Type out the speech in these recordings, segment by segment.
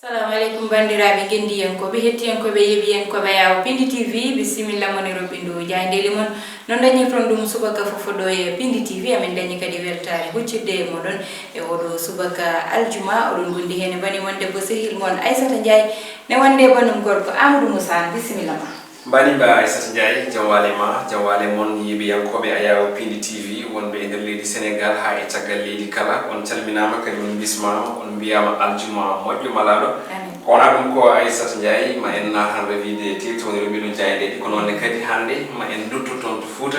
Assalamu alaikum bandiraɓe gendiyyankoɓe hettiyankoɓe yeɓiyankoɓe yawo Pindi TV bisimilla moniro ɓindu jandeli mon non dañi ton ɗum subaka fofo ɗo e Pindi TV amin dañi kadi weltare huccidde e moɗon e oɗo subaka aljuma oɗon gondi hen bani wonde bo sehil mon Aissata Ndiaye ne wonde banum gorko Amadou Moussa bisimilla ma bani ba Aissata Ndiaye jawale mon yeɓiyankoɓe ayawo Pindi TV wonɓe e nder leydi Sénégal ha e caggal leydi kala on calminama kadi on bismama on mbiyama aljuma moƴƴo malaɗo kona ɗum ko Aissata Ndiaye ma en natan revide tirtoniro mbiɗo jaydeɗi ko noonne kadi hande ma en dutto toon to Fouta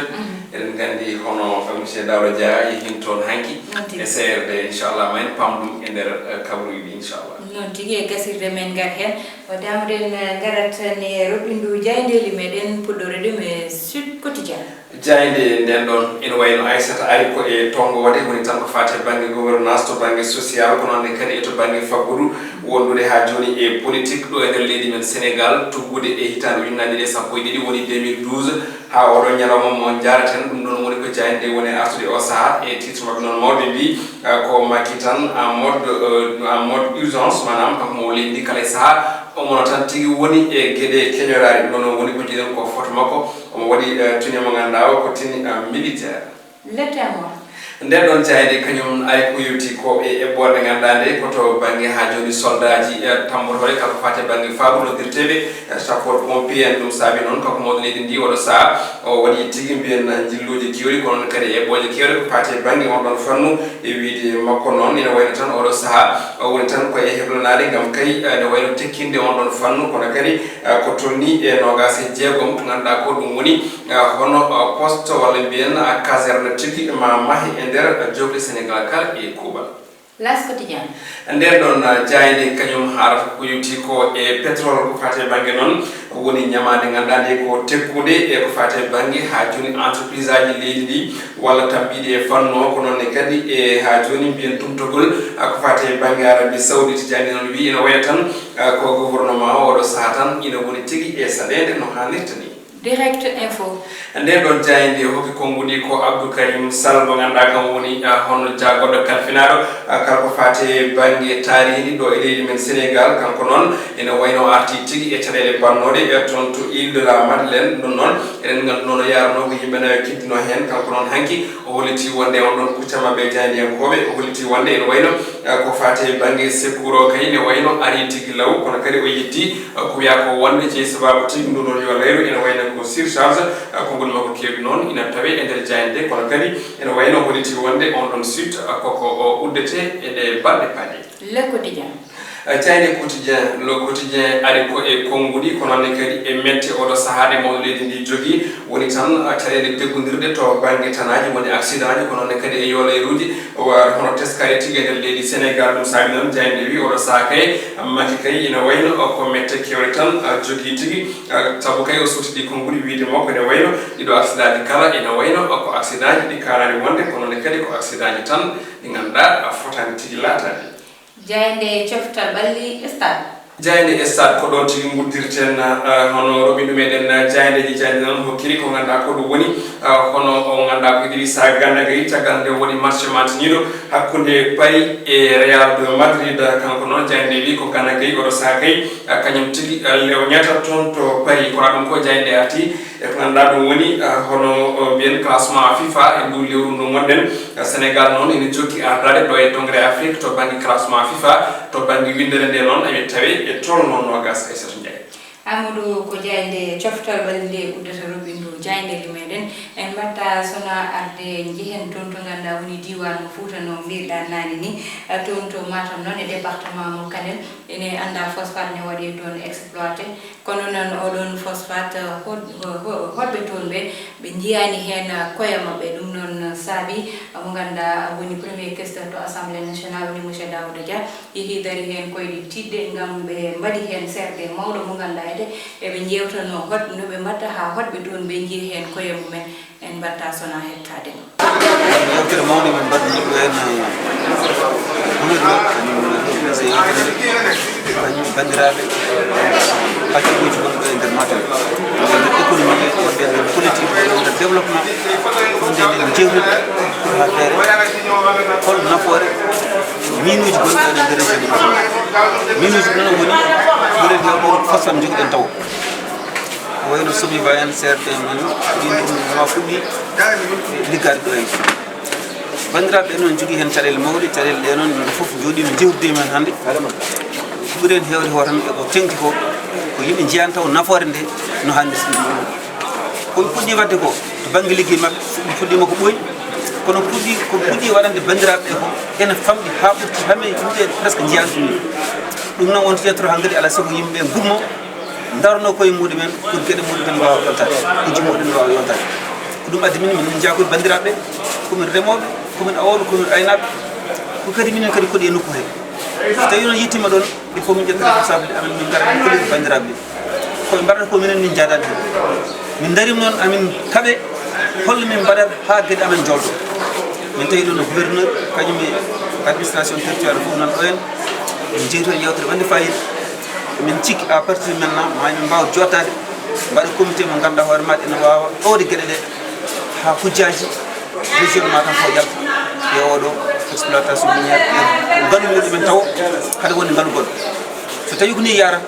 eɗen gandi hono monsieur Daouda Dia yehin toon hanki e CRD inchallah ma en pam ɗum e nder kabruji ɗi inchallah non tigui e gasirde men gar hen o damren garat ne roɓindu jaydeli meɗen puɗɗore ɗum e Sud Quotidien jayde nden ɗon ene wayno Aissata ari ko e tongode woni tan ko fate banggue gouvernance to banggue social ko noonne kadi e to banggue faggudu wondude ha joni e politique ɗo e nder leydi men Sénégal tuggude e hitande ujunnaaje ɗe sappo e ɗiɗi woni 2012 ha oɗo ñalawma mo jaraten ɗum ɗon woni ko jayde woni artude o saaha e titre mabɓe noon mawɓe mbi ko makki tan en mode urgence manam kanko mo leydi ndi kala e saaha omono tan tigui woni e gueɗe keñorari ɗum ɗon woni ko jiiɗen ko photo makko omo waɗi tuni mo ganduɗa o ko tini militaire lettamo nden ɗon jayde kañum ari ko yewti ko e eɓɓorde ganduɗa nde koto banggue ha joni soldat ji tambotore kala ko fate banggue fabulodirteɓe sapeur pompier en ɗum saabi noon kanko mawɗo leydi ndi oɗo saaha o waɗi tigui mbiyen jilluji kewɗi ko noon kadi eɓɓoje kewɗe ko fate banggue on ɗon fannu e wiide makko noon ene wayno tan oɗo saaha o woni tan koye heblanade gam kay ne wayno tekkinde on ɗon fannu kono kadi ko tolni e nogas e jeegom to ganduɗa ko ɗum woni hono poste walla mbiyen caserne tigui ma maahi e nder jogle Sénégal kala e kuuɓal L'As Quotidien nden ɗon jayde kañum haarata ko yewti ko e pétrole ko fate banggue noon woni ñamade ganduɗa nde ko tekkude e ko fate banggue ha joni entreprise aji leydi ndi walla tambiɗe e fanno ko noonne kadi e ha joni mbiyen tumtogol ko fate banggue Arabie Saoudite jayde noon wi ene waya tan ko gouvernement o oɗo saaha tan ina woni tigui e saɗede no hannirta ni Direct Info nden ɗon jayde hokki konngudi ko Abdou Karim Sall mo ganduɗa kam woni hono jagorɗo kalfinaɗo kala ko fate banggue tarihi ɗo e leydi men Sénégal kanko noon ene wayno arti tigui e caɗele bannode toon to Île de la Madeleine ɗum noon eɗen gandu noon o yarano ko yimɓe nayo kiddino hen kanko noon hanki o holliti wonde on ɗon kuccamaɓe jaydiyankoɓe o holliti wonde ene wayno ko fate banggue secours o kay ne wayno ari tigui law kono kadi o yetti ko wiya ko wonde jeeyi sababu tigui ndu ɗon yo leyru ene wayno ko surcharge konngol makko kewɗi noon ina tawe e nder jayde kono kadi ene wayno holliti wonde on ɗon suite koko uddete e ɗe balɗe paɗe Le Quotidien jayde quotidien le quotidien ari ko e konngudi ko noonne kadi e mette oɗo sahade mawɗo leydi ndi jogui woni tan caɗele deggodirde to banggue tanaji woni accident ji ko noonne kadi e yooleruji hono teskare tigui e nder leydi Sénégal ɗum saabi noon jayde wi oɗo saaha kay makki kay ina wayno ko mette kewɗe tan jogui tigui saabu kay o sutidi konngudi wiide makko ene wayno ɗiɗo accident ji kala ene wayno ko accident ji ɗi karani wonde ko noonne kadi ko accident ji tan ɗi ganduɗa fotani tigui latade jayde coftal balli stade jayde stade ko ɗon tigui guddirten hono roɓinɗu meɗen jaydeji jayde noon hokkiri ko ganduɗa ko ɗum woni hono o ganduɗa ko Idrissa Gana Gueye caggal nde woni match mantiniɗo hakkude Paris e Real de Madrid kanko noon jayde wi ko Gana Gueye oɗo saaha kay kañum tigui lewñata toon to Paris kono ɗum ko jayde arti e ko ganduɗa ɗum woni hono mbiyen classement FIFA e ndu lewru ndu gonɗen Sénégal noon ene jokki ardade ɗo e dongre Afrique to banggue classement FIFA to banggue windere nde noon eɓe tawe e tolno nogas Aissata Ndiaye Amadou ko jayde coftal balli nde uddata roɓindu jayndeli meɗen en mbatta sona arde jehen toon to ganduɗa woni diwan Fouta no mbirɗa nani ni toon to Matam noon e département mo Kanel ene anda phosphate ne waɗi toon exploité kono noon oɗon phosphate hoɗɓe toon ɓe jiyani hen koye mabɓe ɗum noon saabi mo ganduɗa woni premier questeur to assemblée nationale woni monsieur Daouda Dia yeehi dari hen koyɗe tidde gam ɓe mbaɗi hen serde mawɗo mo ganduɗa eɓe jewtano no ɓe mbatta ha hoɗɓe toon ɓe jii hen koye mumen en mbatta sona hettade yewtere mawde men mbaɗɗo ɗo hen kañum bandiraɓe hakkilluji gonɓe e nder Matam nder économie wonɓe nder politique wonɓe nder développement ɗum nde en jewrit ha feere hol nafoore minuji gonɗi ɗon e nder région de minuji noon woni ɓuuri hewɓe phosphate jogiɗen taw wayno somiba en CRD men ɗin ma fuɗɗi liggade ɗo en bandiraɓe noon jogui hen caɗele mawɗe caɗele ɗe noon fof jooɗima jewtude men hannde ɓuuri en hewde ho tan eko tengti ko yimɓe jiyan taw nafoore nde no hannirta koɓe puɗɗi wadde ko to banggue ligguey mabɓe ɗum fuɗɗima ko ɓooyi kono ko puɗɗi waɗande bandiraɓe ɓe ko ene famɗi ha ɓurti hame yimɓe presque jiyan ɗum ni ɗum noon wonto yettoro hankkadi ala saago yimɓeɓe gummo darno koye muɗumen pour gueɗe muɗumen mbawa yontade kuji muɗumen mbawa yontade ko ɗum addi min jakoye bandiraɓe komin remoɓe komin awoɓe komin aynaɓe ko kadi minen kadi koɗi e nokku he so tawi noon yettima ɗon il faut min ƴetta responsabilité amen min gara min kolliɗo bandiraɓe koɓe mbaɗata ko minen min jadade hen min darima noon amin kaaɓe holno min mbaɗata ha gueɗe amen jolɗo min tawi ɗo no gouverneur kañum e administration territoire fof nan ɗo en min jeeyi toon yewtere wande fayida min cikki à partir de maintenant mamin mbawa jottade mbaɗa comité mo ganduɗa hoore maɗa ene wawa ɗowde gueɗe ɗe ha hujjaji région Matam fo jalta e oɗo exploitation miniére ngaalu muɗumen taw haɗa woni ngaalu goɗɗo so tawi ko ni yarata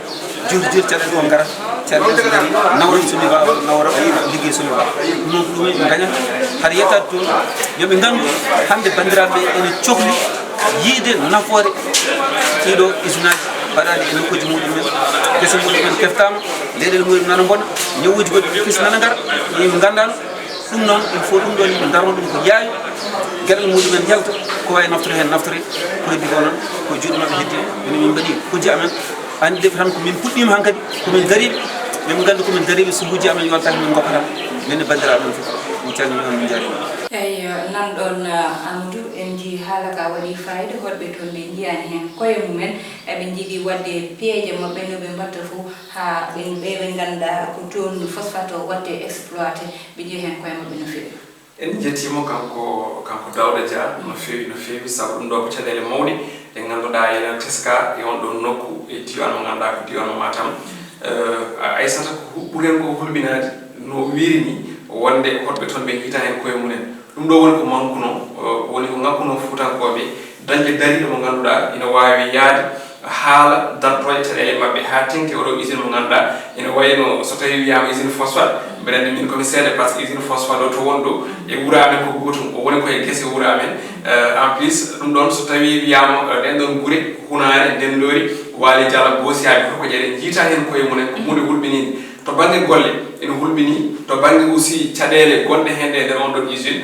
jurjur caɗele ko gara caɗele so gari nawra somi ba nawra liggey somi ba ɗum ɗum ɓe gañata haɗa yettade toon yooɓe gandu hande bandiraɓe ene cohli yiide nafoore ɗiɗo usine aji mbaɗaɗi e nokkuji muɗumen gese muɗumen keftama leyɗele muɗum nana bona ñawuji goɗɗi fis nana gara yimɓe gandano ɗum noon il faut ɗum ɗon yimɓe darno ɗum ko yaawi gueɗal muɗumen jalta ko wawi naftore hen naftore produit o noon ko juuɗe mabɓe heddi minen min mbaɗi hujji amen andeɓe tan komin puɗɗima hankkadi komin dariɓe min gandu komin dariɓe so hujji amen yontaki min gokkata min e bandiraɓe ɗum fof min calmini on min jarima eyyi nanɗon Amadou en jii haala ka waɗi fayida holɓe toon ɓe jiyani hen koye mumen eɓe jiiɗi wadde peeje mabɓe no ɓe mbatta fof ha ɓe ganduɗa ko toon phosphate o watte exploité ɓe jii hen koye mabɓe no fewi en jettimo kanko Dawda Dia no fewi saabu ɗum ɗo ko caɗele mawɗe ɗe ganduɗa ene teska e on ɗon nokku e diwan mo ganduɗa ko diwan mo Matam Aissata ko ɓuuren ko hulɓinade no wiiri ni wonde hoɗɓe toon ɓe jiita hen koye mumen ɗum ɗo woni ko mankuno woni ko ngakkuno fuutankoɓe dañɓe dariɗo mo ganduɗa ina wawi yaade haala dartoye caɗele mabɓe ha tengti oɗo usine mo ganduɗa ene wayno so tawi wiyama usine phosphate mbeɗa andi min komi seeɗa par ce que usine phosphate o to wonɗo e wuura amen ko gotum o woni koye guese wuura amen en plus ɗum ɗon so tawi wiyama ɗen ɗon guure hunare ndendori waali diala boosiyaɓe koko jeeɗe jiita hen koye mumen ko hunde hulɓinide to banggue golle ene hulɓini to banggue aussi caɗele gonɗe hen ɗe nder on ɗon usine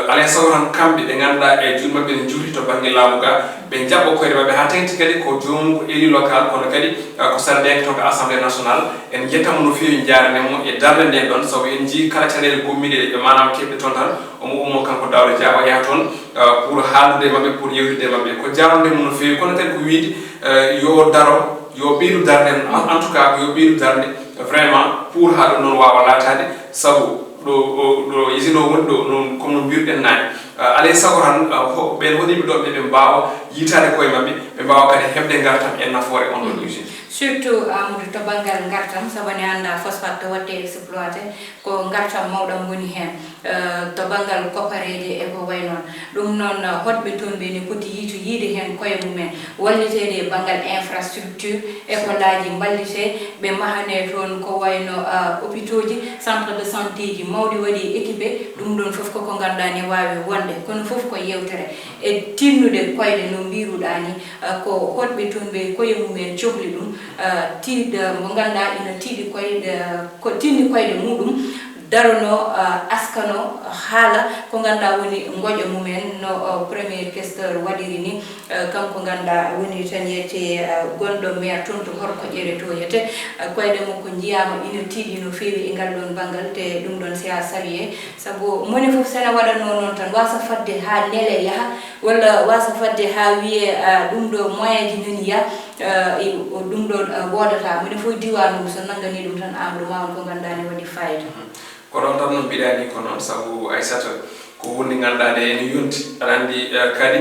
alay sago tan kamɓe ɓe ganduɗa e juuɗe mabɓe ne juuti to banggue laamu ga ɓe jaɓɓo koyɗe mabɓe ha tengti kadi ko joomum ko élu local kono kadi ko sarɗeke to ko assemblée nationale en jettamo no fewi jaranemo e darde nden ɗon saabu en jii kala caɗele gommiɗe ɓe manam keɓɓe toon tan omo ummo kanko Dawda Dia o yaha toon pour haaldude mabɓe pour yewtude mabɓe ko jarandemo no fewi kono kadi ko wiide yo daro yo ɓeydu darde en tout cas yo ɓeydu darde vraiment pour ha ɗum noon wawa latade saabu ɗo usine o woni ɗo non comme no mbirɗen nani alay sago tan ɓen hoɗiɓe ɗon ɓe mbawa yitade koye mabɓe ɓe mbawa kadi heɓde gartam e nafoore on ɗon usine surtout Amadou to banggal gartam sabani anda phosphate to watte exploité ko gartam mawɗam woni hen to banggal kopareje e ko way noon ɗum noon hoɗɓe toon ɓe ne poti yiide hen koye mumen wallitede banggal infrastructure école aji ballite ɓe mahane toon ko wayno hôpitaux ji centre de santé ji mawɗi waɗi équipé ɗum ɗon foof koko ganduɗa ne wawi wonde kono foof ko yewtere e tinnude koyɗe no mbiruɗa ni ko hoɗɓe toon ɓe koye mumen cohli ɗum tiiɗ mo ganduɗa ina tiiɗi koyɗe ko tinni koyɗe muɗum darono askano haala ko ganduɗa woni goƴo mumen no premier questeur waɗiri ni kanko ganduɗa woni tan yette gonɗo maire toon to Horko ƴere to yete koyɗe mo ko jiyama ina tiiɗi no fewi e ngal ɗon banggal te ɗum ɗon si a salué saabu moni foof sene waɗano noon tan wasa fadde ha nele yaaha walla wasa fadde ha wiye ɗum ɗo moyen ji nani ya ɗum ɗo wodata moni fof diwan mum so nangani ɗum tan Amadou Mamadou ko ganduɗa ne waɗi fayida ko ɗon tan no mbiɗani ko noon saabu Aissata ko hunde ganduɗa nde ene yonti aɗa andi kadi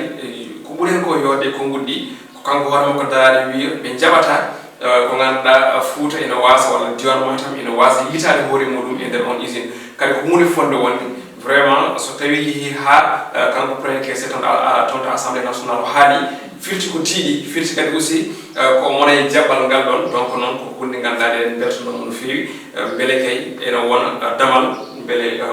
ko ɓuuri hen ko yodde konngol ɗi ko kanko hoorema ko darade wiya ɓe jaɓata ko ganduɗa Fouta ene wasa walla diwan Matam ene wasa yitade hoore muɗum e nder on usine kadi ko hunde fonde wonde vraiment so tawi yeehi ha kanko premier caisse toon to assemblée nationale o haali firti ko tiiɗi firti kadi aussi ko mona e jaɓɓal ngal ɗon donc noon ko hunde ganduɗa en beltonomo no feewi beele kay ene wona damal beele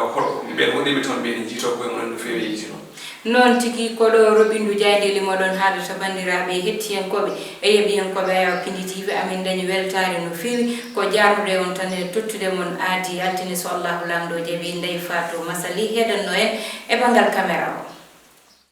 ɓen wonɗiɓe toon ɓe ne jiito koye mumen no feewi yitino noon tigi koɗo robindu jayndeli moɗon haadata bandiraɓe hettiyankoɓe e yeɓiyankoɓe ayo Kindi TV amin dañi weltare no feewi ko jarnude on tan e tottude mon aadi altine so allahu lamɗo jaaɓi Ndeye Fatou Massaly heɗanno en e banggal caméra o